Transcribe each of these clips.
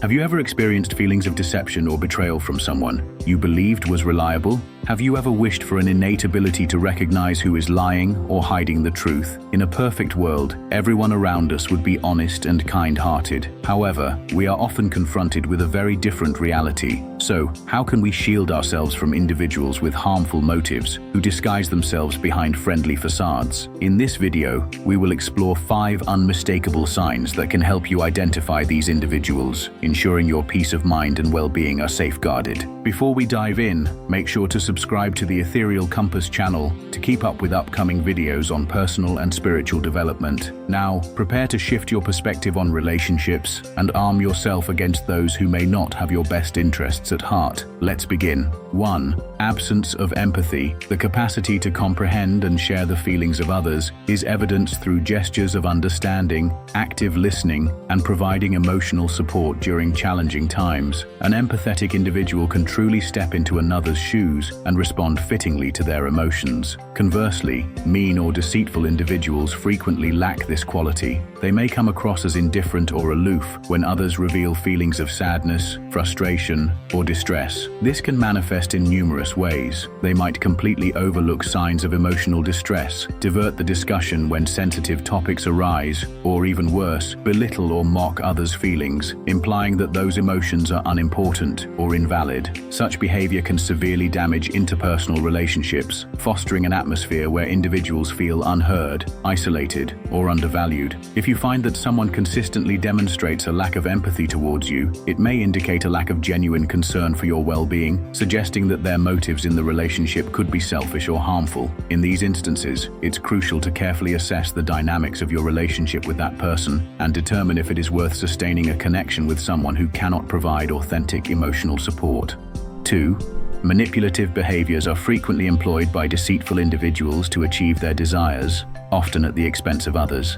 Have you ever experienced feelings of deception or betrayal from someone you believed was reliable? Have you ever wished for an innate ability to recognize who is lying or hiding the truth? In a perfect world, everyone around us would be honest and kind-hearted. However, we are often confronted with a very different reality. So, how can we shield ourselves from individuals with harmful motives who disguise themselves behind friendly facades? In this video, we will explore 5 unmistakable signs that can help you identify these individuals, ensuring your peace of mind and well-being are safeguarded. Before we dive in, make sure to subscribe to the Ethereal Compass channel to keep up with upcoming videos on personal and spiritual development. Now, prepare to shift your perspective on relationships and arm yourself against those who may not have your best interests at heart. Let's begin. 1. Absence of empathy. The capacity to comprehend and share the feelings of others is evidenced through gestures of understanding, active listening, and providing emotional support during challenging times. An empathetic individual can truly step into another's shoes and respond fittingly to their emotions. Conversely, mean or deceitful individuals frequently lack this quality. They may come across as indifferent or aloof when others reveal feelings of sadness, frustration, or distress. This can manifest in numerous ways. They might completely overlook signs of emotional distress, divert the discussion when sensitive topics arise, or even worse, belittle or mock others' feelings, implying that those emotions are unimportant or invalid. Such behavior can severely damage interpersonal relationships, fostering an atmosphere where individuals feel unheard, isolated, or undervalued. If you find that someone consistently demonstrates a lack of empathy towards you, it may indicate a lack of genuine concern for your well-being, suggesting that their motives in the relationship could be selfish or harmful. In these instances, it's crucial to carefully assess the dynamics of your relationship with that person and determine if it is worth sustaining a connection with someone who cannot provide authentic emotional support. 2. Manipulative behaviors are frequently employed by deceitful individuals to achieve their desires, often at the expense of others.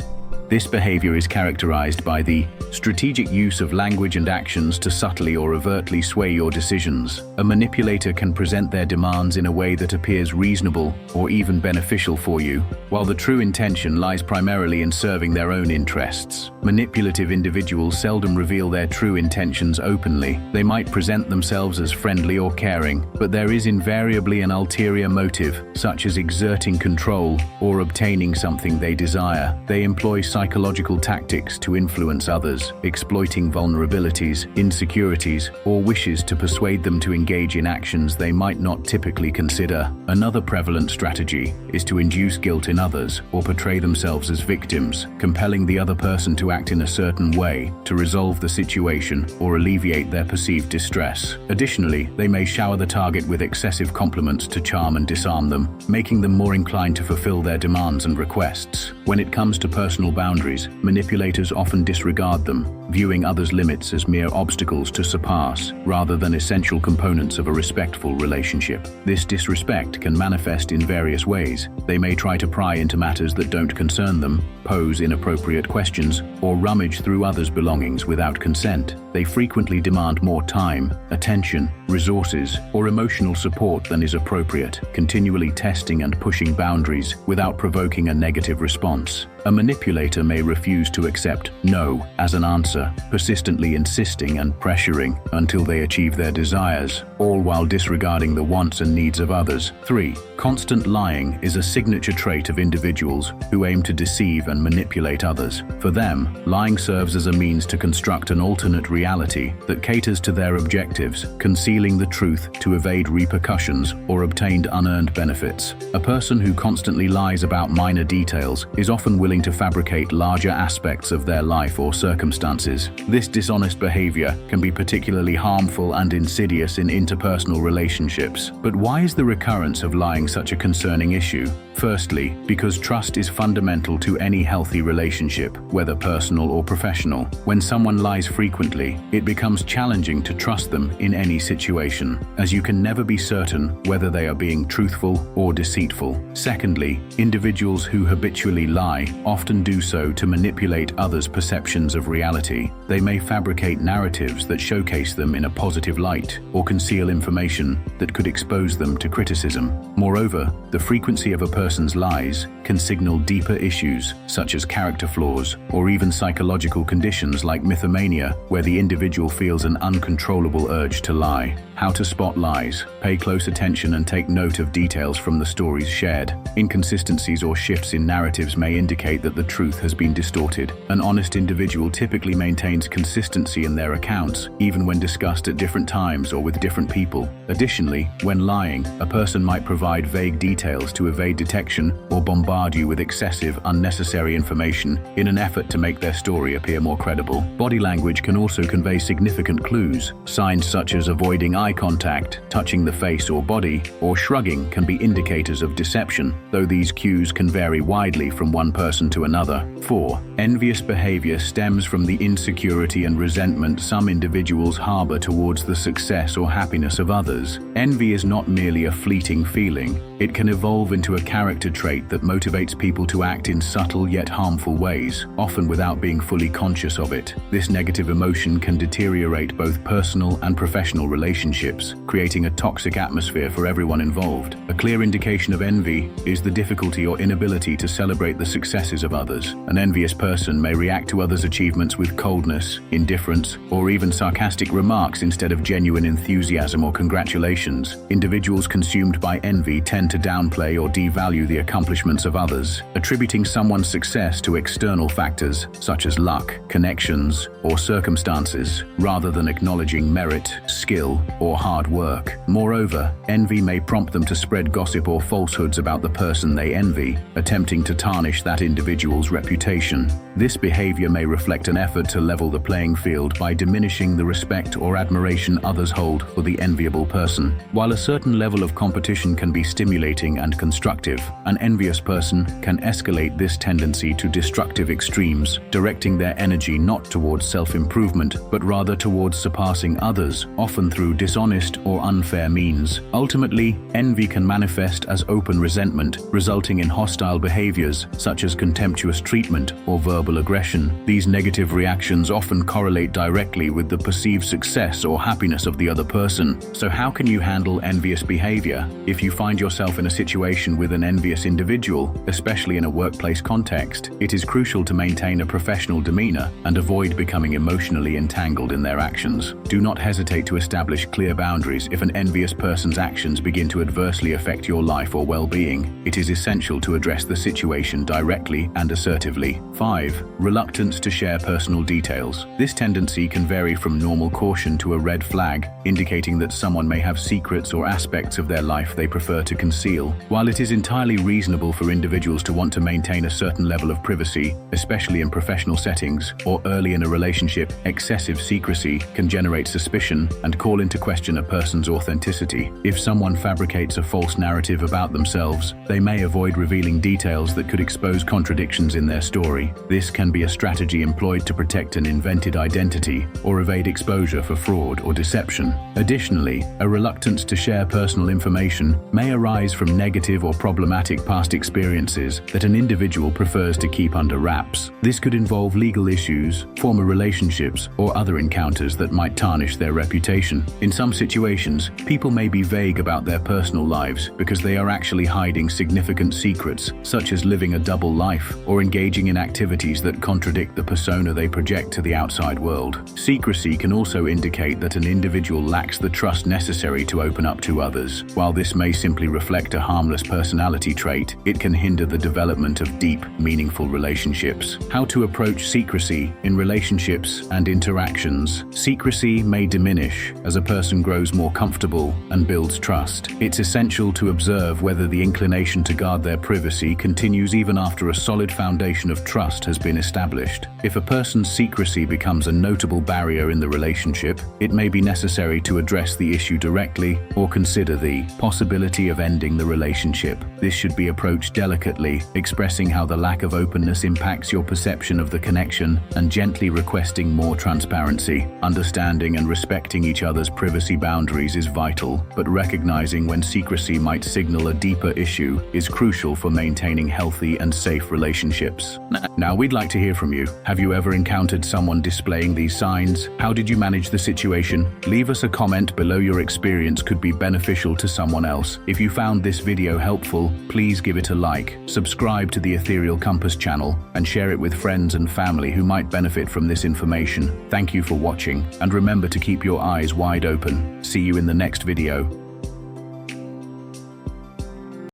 This behavior is characterized by the strategic use of language and actions to subtly or overtly sway your decisions. A manipulator can present their demands in a way that appears reasonable or even beneficial for you, while the true intention lies primarily in serving their own interests. Manipulative individuals seldom reveal their true intentions openly. They might present themselves as friendly or caring, but there is invariably an ulterior motive, such as exerting control or obtaining something they desire. They employ psychological tactics to influence others, exploiting vulnerabilities, insecurities, or wishes to persuade them to engage in actions they might not typically consider. Another prevalent strategy is to induce guilt in others or portray themselves as victims, compelling the other person to act in a certain way to resolve the situation or alleviate their perceived distress. Additionally, they may shower the target with excessive compliments to charm and disarm them, making them more inclined to fulfill their demands and requests. When it comes to personal boundaries, manipulators often disregard them, viewing others' limits as mere obstacles to surpass, rather than essential components of a respectful relationship. This disrespect can manifest in various ways. They may try to pry into matters that don't concern them, pose inappropriate questions, or rummage through others' belongings without consent. They frequently demand more time, attention, resources, or emotional support than is appropriate, continually testing and pushing boundaries without provoking a negative response. A manipulator may refuse to accept no as an answer, persistently insisting and pressuring until they achieve their desires, all while disregarding the wants and needs of others. 3. Constant lying is a signature trait of individuals who aim to deceive and manipulate others. For them, lying serves as a means to construct an alternate reality that caters to their objectives, concealing the truth to evade repercussions or obtained unearned benefits. A person who constantly lies about minor details is often willing to fabricate larger aspects of their life or circumstances. This dishonest behavior can be particularly harmful and insidious in interpersonal relationships. But why is the recurrence of lying such a concerning issue? Firstly, because trust is fundamental to any healthy relationship, whether personal or professional. When someone lies frequently, it becomes challenging to trust them in any situation, as you can never be certain whether they are being truthful or deceitful. Secondly, individuals who habitually lie often do so to manipulate others' perceptions of reality. They may fabricate narratives that showcase them in a positive light, or conceal conceal information that could expose them to criticism. Moreover, the frequency of a person's lies can signal deeper issues such as character flaws or even psychological conditions like mythomania, where the individual feels an uncontrollable urge to lie. How to spot lies. Pay close attention and take note of details from the stories shared. Inconsistencies or shifts in narratives may indicate that the truth has been distorted. An honest individual typically maintains consistency in their accounts, even when discussed at different times or with different people. Additionally, when lying, a person might provide vague details to evade detection or bombard you with excessive, unnecessary information in an effort to make their story appear more credible. Body language can also convey significant clues. Signs such as avoiding eye contact, touching the face or body, or shrugging can be indicators of deception, though these cues can vary widely from one person to another. 4. Envious behavior stems from the insecurity and resentment some individuals harbor towards the success or happiness of others. Envy is not merely a fleeting feeling. It can evolve into a character trait that motivates people to act in subtle yet harmful ways, often without being fully conscious of it. This negative emotion can deteriorate both personal and professional relationships, creating a toxic atmosphere for everyone involved. A clear indication of envy is the difficulty or inability to celebrate the successes of others. An envious person may react to others' achievements with coldness, indifference, or even sarcastic remarks instead of genuine enthusiasm or congratulations. Individuals consumed by envy tend to downplay or devalue the accomplishments of others, attributing someone's success to external factors such as luck, connections, or circumstances, rather than acknowledging merit, skill, or hard work. Moreover, envy may prompt them to spread gossip or falsehoods about the person they envy, attempting to tarnish that individual's reputation. This behavior may reflect an effort to level the playing field by diminishing the respect or admiration others hold for the enviable person. While a certain level of competition can be stimulating and constructive, an envious person can escalate this tendency to destructive extremes, directing their energy not towards self-improvement, but rather towards surpassing others, often through dishonest or unfair means. Ultimately, envy can manifest as open resentment, resulting in hostile behaviors such as contemptuous treatment or verbal aggression. These negative reactions often correlate directly with the perceived success or happiness of the other person. So how can you handle envious behavior? If you find yourself in a situation with an envious individual, especially in a workplace context, it is crucial to maintain a professional demeanor and avoid becoming emotionally entangled in their actions. Do not hesitate to establish clear boundaries if an envious person's actions begin to adversely affect your life or well-being. It is essential to address the situation directly and assertively. 5. Reluctance to share personal details. This tendency can vary from normal caution to a red flag, indicating that someone may have secrets or aspects of their life they prefer to conceal. While it is entirely reasonable for individuals to want to maintain a certain level of privacy, especially in professional settings or early in a relationship, excessive secrecy can generate suspicion and call into question a person's authenticity. If someone fabricates a false narrative about themselves, they may avoid revealing details that could expose contradictions in their story. This can be a strategy employed to protect an invented identity or evade exposure for fraud or deception. Additionally, a reluctance to share personal information may arise from negative or problematic past experiences that an individual prefers to keep under wraps. This could involve legal issues, former relationships, or other encounters that might tarnish their reputation. In some situations, people may be vague about their personal lives because they are actually hiding significant secrets, such as living a double life or engaging in activities that contradict the persona they project to the outside world. Secrecy can also indicate that an individual lacks the trust necessary to open up to others. While this may simply reflect a harmless personality trait, it can hinder the development of deep, meaningful relationships. How to approach secrecy in relationships and interactions. Secrecy may diminish as a person grows more comfortable and builds trust. It's essential to observe whether the inclination to guard their privacy continues even after a solid foundation of trust has been established. If a person's secrecy becomes a notable barrier in the relationship, it may be necessary to address the issue directly or consider the possibility of ending the relationship. This should be approached delicately, expressing how the lack of openness impacts your perception of the connection and gently requesting more transparency. Understanding and respecting each other's privacy boundaries is vital, but recognizing when secrecy might signal a deeper issue is crucial for maintaining healthy and safe relationships. Now, Now, we'd like to hear from you. Have you ever encountered someone displaying these signs? How did you manage the situation? Leave us a comment below. Your experience could be beneficial to someone else. If you found this video helpful, please give it a like, subscribe to the Ethereal Compass channel, and share it with friends and family who might benefit from this information. Thank you for watching, and remember to keep your eyes wide open. See you in the next video.